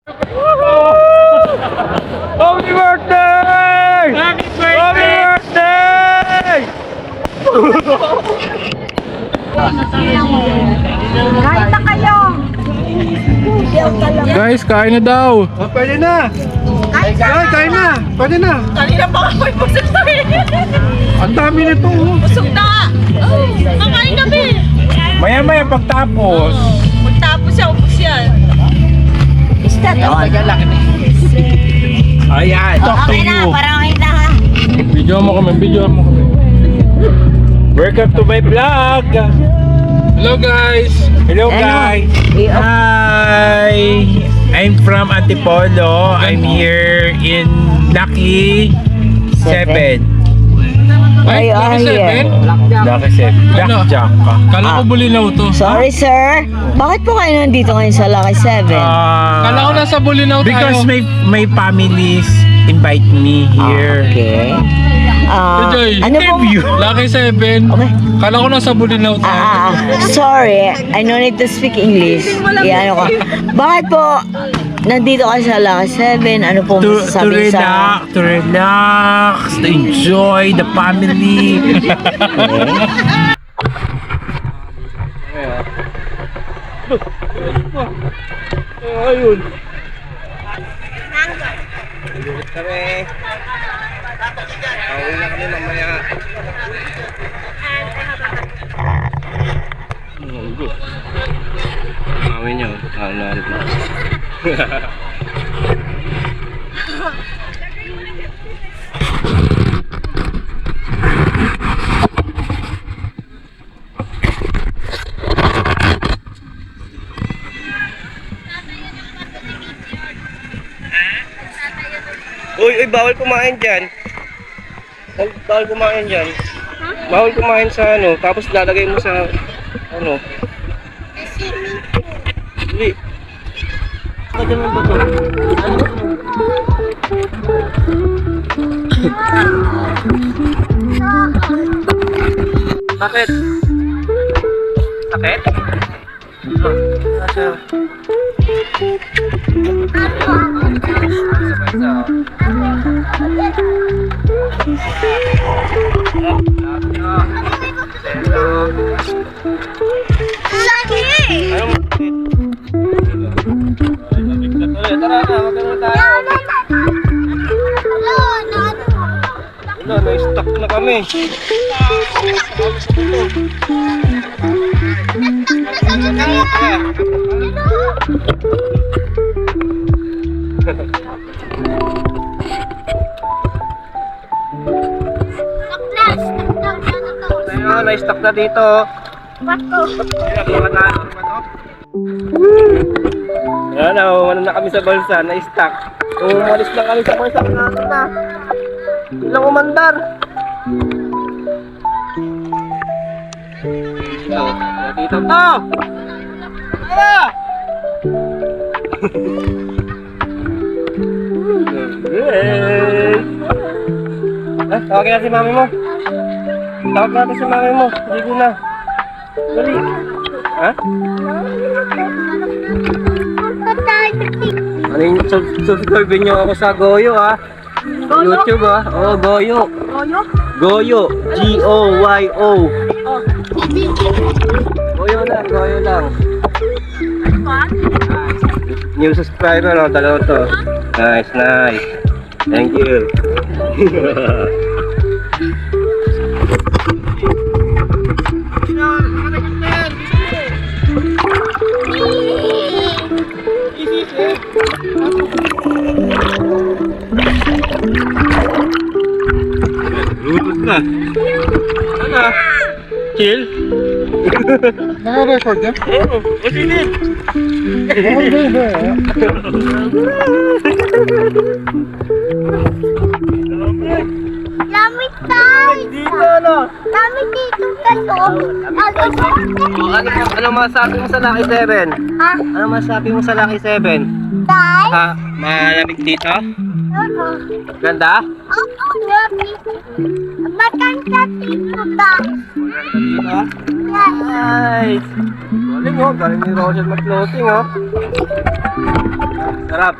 Happy birthday! Happy birthday! Kain na kayo! Guys, kain na daw. Pwede na. Kain na. Pwede na. Kanina pa ako busog na Ang dami nito. Busog na! Kakain kami! Maya-maya pagtapos. Magtapos siya, ubus yan. Isda to. Ayan, talk to Okay na, you. parang okay na ha. Video mo kami. Welcome to my vlog. Hello guys. Hello guys. Hi. I'm from Antipolo. I'm here in Lucky 7. Ay, Lucky 7? Lucky 7. Blackjack ka. Kala ko Bulinaw to. Sorry, sir. Bakit po kayo nandito ngayon sa Lucky 7? Kala ko nasa Bulinaw tayo. Because my families invite me here. Okay. Ano po? Lucky 7. Okay. Kala ko nasa Bulinaw Sorry. I don't need to speak English. Ano ko. Bakit po nandito kayo sa Lucky 7? Ano po masasabi sa... To relax, to enjoy the family. Ayun. Kami. Pauwi na kami mamaya. Mami nyo. Nalit na. Uy, bawal kumain dyan. Bawal kumain dyan. Bawal kumain sa ano, tapos lalagay mo sa ano. Hindi. Ano naman ba to? Bakit? Sakit? Tara na, magkano tayo? Wala, na-stuck na kami. Ayun, na-stuck na dito. Ayan na, ano na kami sa balsa, na-stuck. Umalis lang kami sa balsa, na. Ilang umandar. Dito to! Tara! Tawagin natin si mami mo. Tawag natin si mami mo. Hindi na. Dali. Ha? Ano yung subscribe nyo ako sa Goyo ha? YouTube ha? Oo, Goyo. Goyo? Goyo. G-O-Y-O. Goyo lang, Goyo lang. New subscriber no, dalawa to. Nice, nice. Thank you. Lutos na. Ano? Chill? Naka-record yan? Oo, usilin. Lamit tayo! Dito ano? Lamit dito kayo! Ano masasabi mo sa Lucky 7? Ha? Ano masasabi mo sa Lucky 7? Ha? Malamig dito? Ganda? Maganda dito tayo. Dito? Nice! Galing oh, galing ni Roger mag-floating oh. Sarap.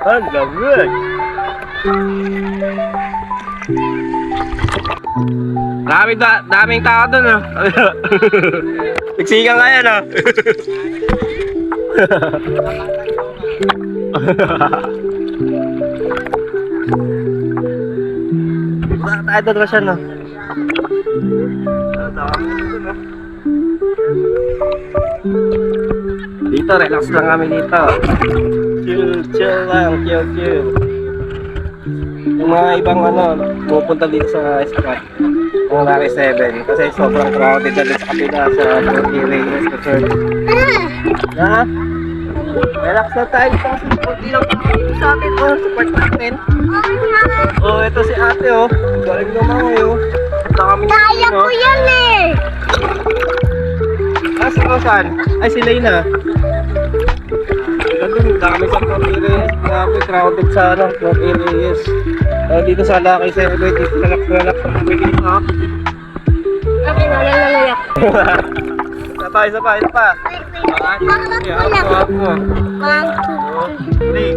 Ang gamit. Daming tao dun oh. Nagsigang ka yan oh. Wala tayo doon na siya no. Dami dun oh. Dito, relax lang kami dito. Chill lang, chill. Yung mga ibang pupunta dito sa spot. Yung Lucky 7. Kasi sobrang crowded na dito sa kapila sa Reyes Resort. Ha? Relax na tayo kasi kunti lang dito sa atin. Oh, support natin. Oh, ito si ate oh. Galing naman ngayon. Kaya ko yan eh. Si Rosan? Ay, si Leyna. Ang dami sa Port Reyes. Grabe, crowded sa Port Reyes. Dito sa Lucky 7, dito relax na kami dito. Kami nalalayak. Sabay. Pa. Ako. 1, 2, 3.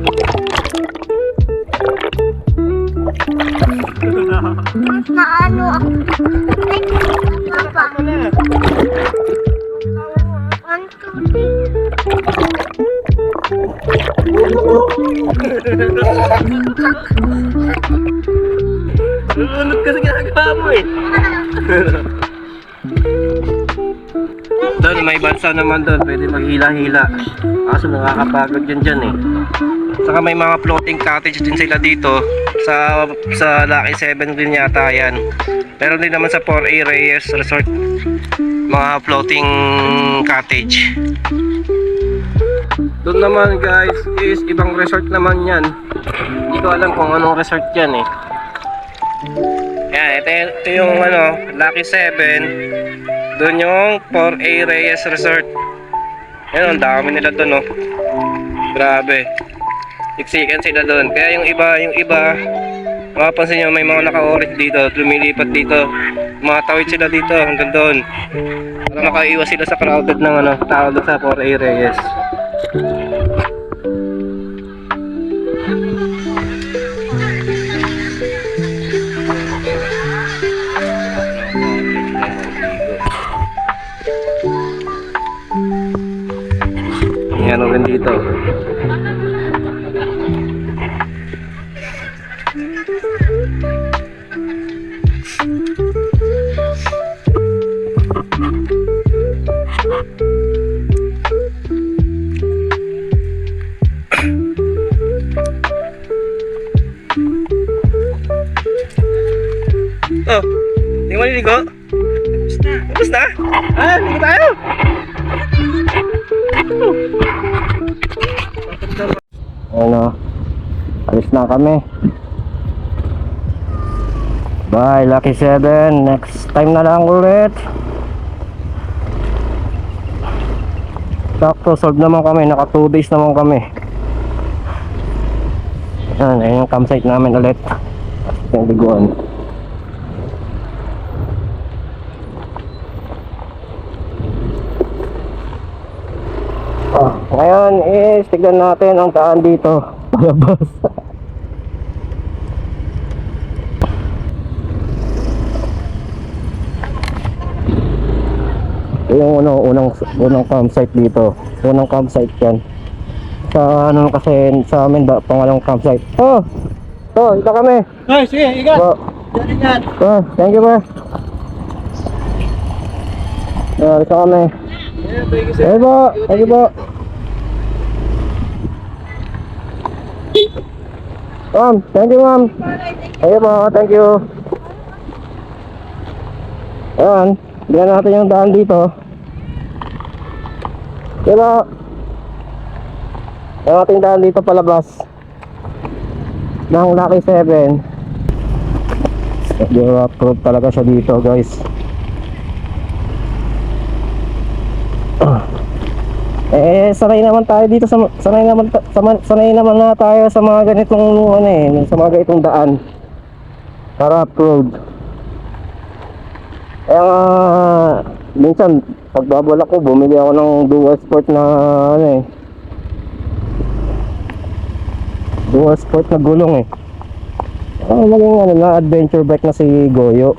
Na ano ako? Ay, papa. 1, 2, 3. Lulunod kasi ginagawa mo eh. Doon, may bansa naman doon. Pwede maghila-hila. Kaso nakakapagod yan dyan eh. Saka may mga floating cottage din sila dito. Sa Lucky 7 din yata yan. Meron din naman sa 4A Reyes Resort. Mga floating cottage. Doon naman guys is ibang resort naman yan. Hindi ko alam kung anong resort yan eh. Yan, ito yung Lucky 7. Doon yung 4A Reyes Resort. Yan, ang dami nila doon oh. Grabe. Siksikan sila doon. Kaya yung iba, mapapansin nyo may mga naka-orange dito, lumilipat dito. Matawid sila dito hanggang doon. Para makaiwas sila sa crowded ng tao doon sa 4A Reyes. Yan rin dito. Oh, hindi mo niligo? Tapos na? Ah, ligo tayo! Alis na kami. Bye, Lucky 7. Next time na lang ulit. Sakto, solve naman kami. Naka 2 days naman kami. Ayun yung campsite namin ulit. Yung liguan. Ngayon is tignan natin ang daan dito palabas. Yung unang campsite dito. Unang campsite yan. Sa kasi sa amin ba pangalawang campsite. Oh, ito kami. Ay, sige, ikat. Thank you ba. Ito kami. Thank you po. Ma'am, thank you ma'am. Ayun po, thank you. Ayan, bigyan natin yung daan dito. Diba? Yung ating daan dito palabas ng Lucky 7. Approve talaga siya dito guys. Sanay naman tayo dito sanay naman na tayo sa mga ganitong sa mga ganitong daan. Para road. Kaya minsan pagbabala ko bumili ako ng dual sport na dual sport na gulong maging na adventure bike na si Goyo.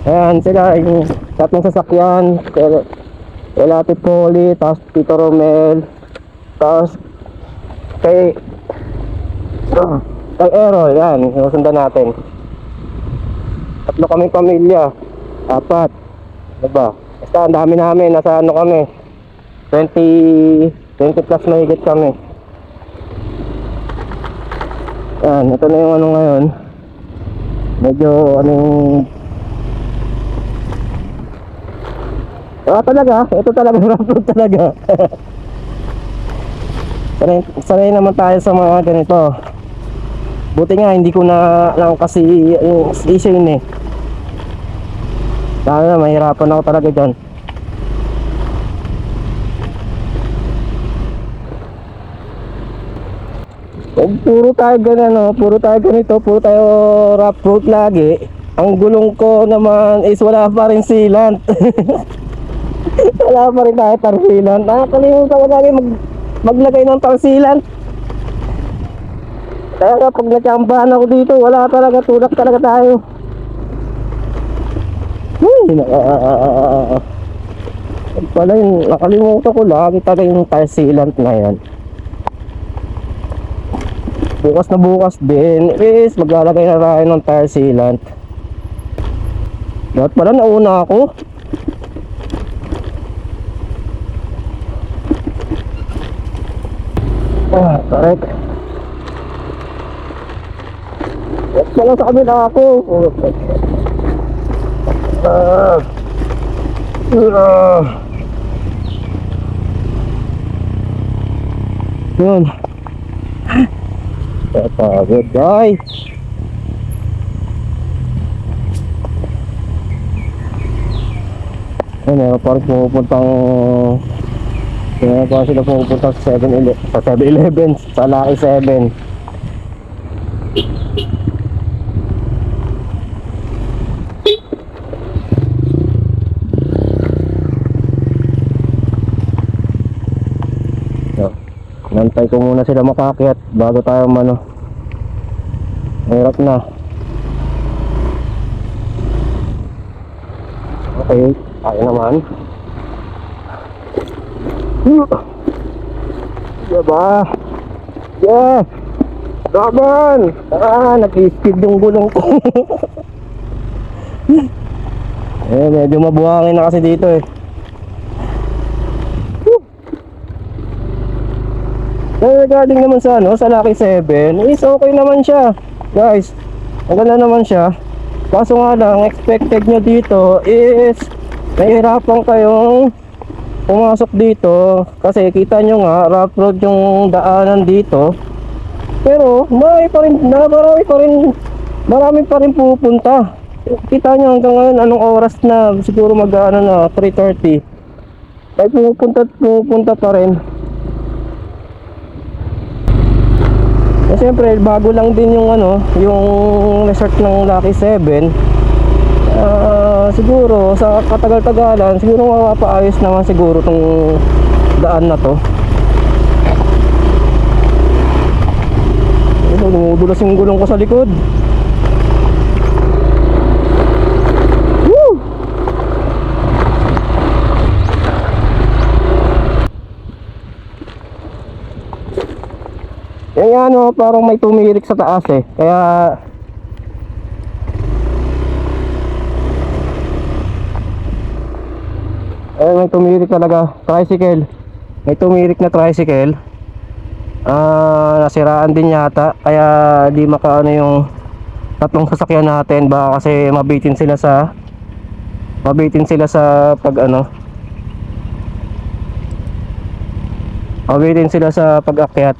Ayan sila yung tatlong sasakyan kay Ate Polly, tapos Tito Romel, tapos kay Errol. Yan, susundan natin. Tatlo kaming pamilya, 4, diba? Basta ang dami namin, nasa kami 20 plus mahigit kami. Yan, ito na yung ngayon. Medyo talaga, ito talaga rough road talaga. sanay naman tayo sa mga ganito. Buti nga hindi ko na lang kasi issue yun Lalo na mahirapan ako talaga dyan. Puro tayo ganyan puro tayo ganito, puro tayo rough road lagi. Ang gulong ko naman is wala pa rin sealant. Wala pa rin tayo tarsilan. Nakakalimutan ko lagi maglagay ng tarsilan. Kaya kapag natsambahan ako dito, wala talaga, tulak talaga tayo. Pala yun, nakalimutan ko lagi talaga yung tarsilan na yan. Bukas na bukas din is maglalagay na tayo ng tarsilan. Dapat pala nauna ako. Correct. Wala sa kabila ako. Yun. Pagod guys. Meron pa rin pumupuntang pa sila pumupunta sa 7-Eleven, sa Lucky 7. Nantay ko muna sila makakyat bago tayo hirap na. Okay, tayo naman. Diba? Yeah! Laban! Nag-i-speed yung gulong ko. Medyo mabuhangin na kasi dito Regarding naman sa sa Lucky 7 is okay naman siya. Guys, maganda naman siya. Kaso nga lang, expected nyo dito is nahihirapan kayong pumasok dito kasi kita nyo nga rough road yung daanan dito, pero marami pa rin pupunta. Kita nyo hanggang ngayon anong oras na, siguro mag 3:30 ay pupunta pa rin. Siyempre bago lang din yung yung resort ng Lucky 7. Siguro sa katagal-tagalan siguro mapapaayos naman siguro tong daan na to. Dumudulas yung gulong ko sa likod. Woo! Yan parang may tumirik sa taas kaya may tumirik talaga, tricycle. May tumirik na tricycle. Nasiraan din yata, kaya di makaano yung tatlong sasakyan natin. Baka kasi mabitin sila sa pag-akyat.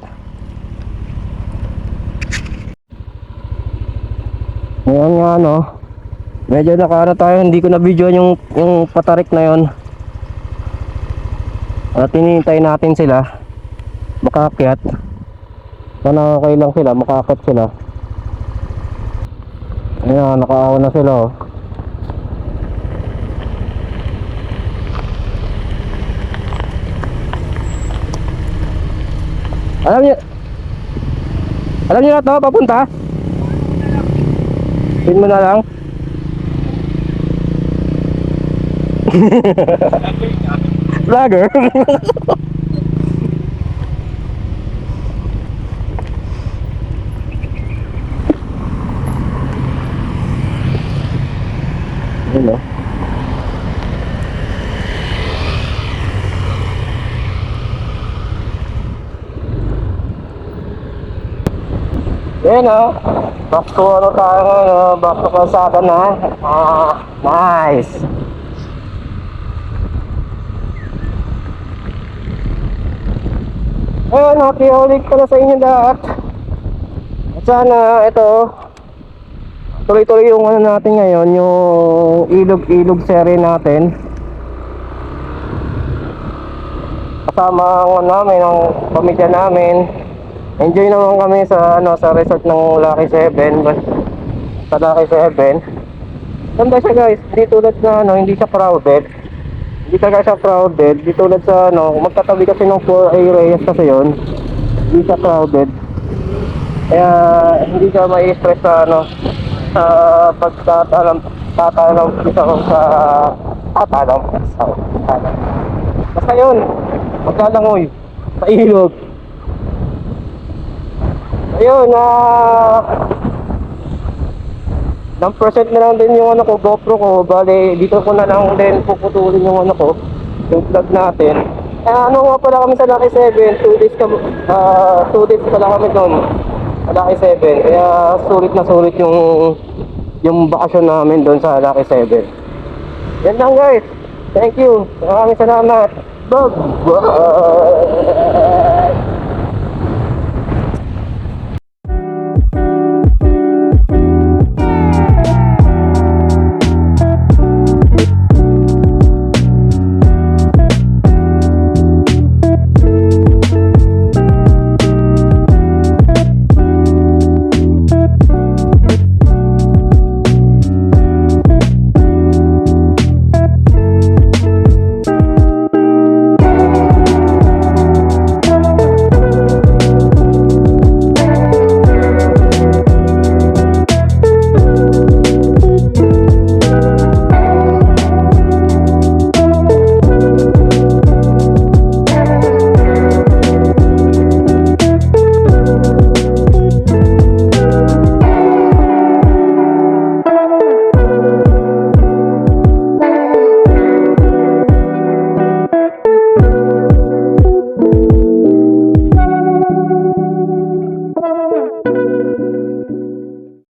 Ngayon nga Medyo nakaano tayo, hindi ko na video yung patarik na yon. At tinihintay natin sila makaakyat. Sana okay lang sila, makaakyat sila. Ayan, nakaawa na sila oh. Alam niyo na to, papunta? Pin mo na lang. Vlogger. Hello. Yan o. Back to ano tayo ngayon, back to kalsada na. Nice. Ayun, happy holiday ko na sa inyo lahat. At sana ito, tuloy-tuloy yung ano natin ngayon, yung ilog-ilog series natin. Kasama ang ano namin, ang pamilya namin. Enjoy naman kami sa ano, sa resort ng Lucky 7. Sa Lucky 7. Ganda siya guys, hindi tulad na ano, hindi siya crowded. Hindi talaga siya crowded, hindi tulad sa ano, magkatabi kasi ng 4 areas kasi yun. Hindi siya crowded. Kaya hindi ka mai-stress sa ano, sa pagtatalam isa ko sa tatalam. Basta yun, maglalangoy sa ilog. Ayun, ng percent na lang din yung ano ko, GoPro ko. Bale, dito ko na lang din puputulin yung ano ko, yung vlog natin. Ano nga pala kami sa Lucky 7, 2 days pala kami doon sa Lucky 7. Kaya sulit na sulit yung bakasyon namin doon sa Lucky 7. Yan lang guys, thank you, maraming salamat. Bye-bye.